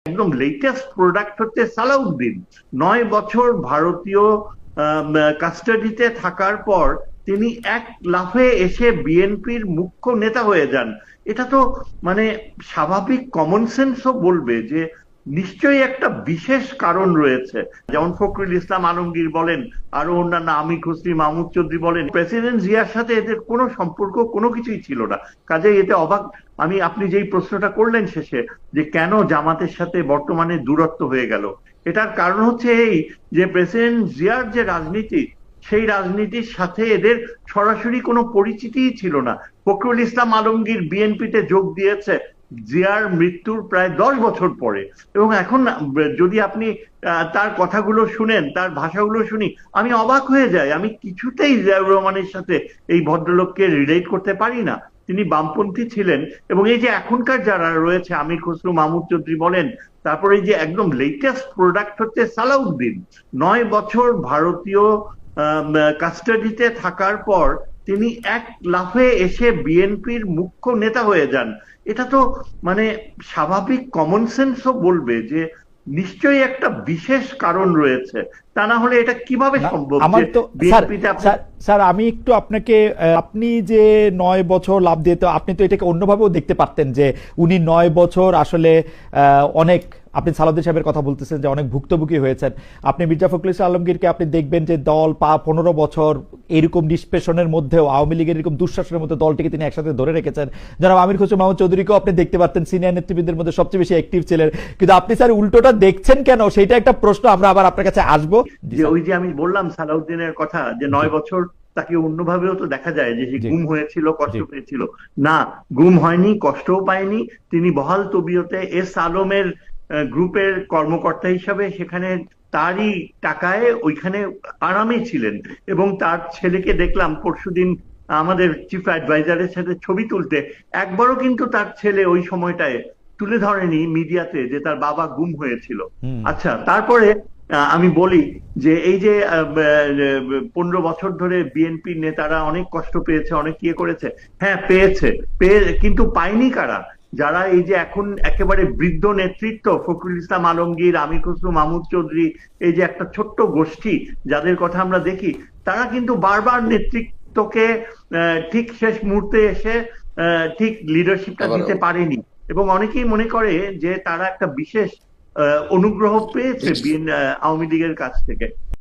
একদম latest product হচ্ছে সালাউদ্দিন। 9 বছর ভারতীয় কাস্টাডিতে থাকার পর তিনি এক লাফে এসে বিএনপির মুখ্য নেতা হয়ে যান। এটা তো মানে স্বাভাবিক কমন সেন্সও বলবে যে নিশ্চয়ই একটা বিশেষ কারণ রয়েছে। যেমন ফখরুল ইসলাম আলমগীর বলেন, আরো অন্যান্য আমির খুসরি, মাহমুদ চৌধুরী বলেন, প্রেসিডেন্ট জিয়ার সাথে এদের কোনো সম্পর্ক কোনো কিছুই ছিল না। কাজেই এতে অবাক আপনি যেই প্রশ্নটা করলেন শেষে, যে কেন জামাতের সাথে বর্তমানে দূরত্ব হয়ে গেল, এটার কারণ হচ্ছে এই যে প্রেসিডেন্ট জিয়ার যে রাজনীতি, সেই রাজনীতির সাথে এদের সরাসরি কোনো পরিচিতিই ছিল না। ফখরুল ইসলাম আলমগীর বিএনপিতে যোগ দিয়েছে জিয়ার মৃত্যুর প্রায় 10 বছর পরে, এবং এখন যদি আপনি তার কথাগুলো শুনেন, তার ভাষাগুলো শুনি, আমি অবাক হয়ে যাই। আমি কিছুতেই জিয়াউর রহমানের সাথে এই ভদ্রলোককে রিলেট করতে পারি না। তিনি বামপন্থী ছিলেন, এবং এই যে এখনকার যারা রয়েছে, আমির খসরু, মাহমুদ চৌধুরী বলেন, তারপরে এই যে একদম লেটেস্ট প্রোডাক্ট হচ্ছে সালাউদ্দিন। 9 বছর ভারতীয় কাস্টাডিতে থাকার পর তিনি এক লাফে এসে বিএনপির মুখ্য নেতা হয়ে যান। এটা তো মানে স্বাভাবিক কমন সেন্সও বলবে যে নিশ্চয়ই একটা বিশেষ কারণ রয়েছে। তা না হলে এটা কিভাবে সম্ভব আমার যে তো বিএনপিতে স্যার আমি একটু আপনাকে আপনি যে 9 বছর লাভ দিয়ে, তো আপনি তো এটাকে অন্যভাবেও দেখতে পারতেন যে উনি 9 বছর আসলে অনেক, আপনি সালাউদ্দিন সাহেবের কথা বলতেছেন যে অনেক ভুক্তভোগী হয়েছেন। আপনি মির্জা ফখরুল ইসলাম আলমগীরকে আপনি দেখবেন যে দল 15 বছর এরকম নিষ্পেষণের মধ্যেও, আওয়ামী লীগের এরকম দুঃশাসনের মধ্যে দলটিকে তিনি একসাথে ধরে রেখেছেন। জনাব আমির খসরু মাহমুদ চৌধুরীকেও আপনি দেখতে পারতেন সিনিয়র নেতৃবৃন্দের মধ্যে সবচেয়ে বেশি অ্যাক্টিভ ছিলেন। কিন্তু আপনি স্যার উল্টোটা দেখছেন কেন, সেইটা একটা প্রশ্ন, আমরা আবার আপনার কাছে আসবো। যে ওই যে আমি বললাম সালাউদ্দিনের কথা, যে 9 বছর তাকে অন্যভাবেও তো দেখা যায় যে সে গুম হয়েছিল, কষ্ট পেয়েছিল। না, গুম হয়নি, কষ্টও পায়নি। তিনি বহাল তবিয়তে এস আলমের গ্রুপের কর্মকর্তা হিসাবে সেখানে তারই টাকায় ওইখানে আরামে ছিলেন। এবং তার ছেলেকে দেখলাম পরশুদিন আমাদের চিফ অ্যাডভাইজারের সাথে ছবি তুলতে। একবারও কিন্তু তার ছেলে ওই সময়টায় তুলে ধরেনি মিডিয়াতে যে তার বাবা গুম হয়েছিল। আচ্ছা, তারপরে আমি বলি যে এই যে 15 বছর ধরে বিএনপির নেতারা অনেক কষ্ট পেয়েছে, অনেক ইয়ে করেছে। হ্যাঁ, পেয়েছে, কিন্তু পায়নি কারা? যারা এই যে এখন একেবারে বৃদ্ধ নেতৃত্ব, ফখরুল ইসলাম আলমগীর, আমির খসরু, মাহমুদ চৌধুরী, এই যে একটা ছোট্ট গোষ্ঠী যাদের কথা আমরা দেখি, তারা কিন্তু বারবার নেতৃত্বকে ঠিক শেষ মুহূর্তে এসে ঠিক লিডারশিপটা দিতে পারেনি। এবং অনেকেই মনে করে যে তারা একটা বিশেষ অনুগ্রহ পেয়েছে আওয়ামী লীগের কাছ থেকে।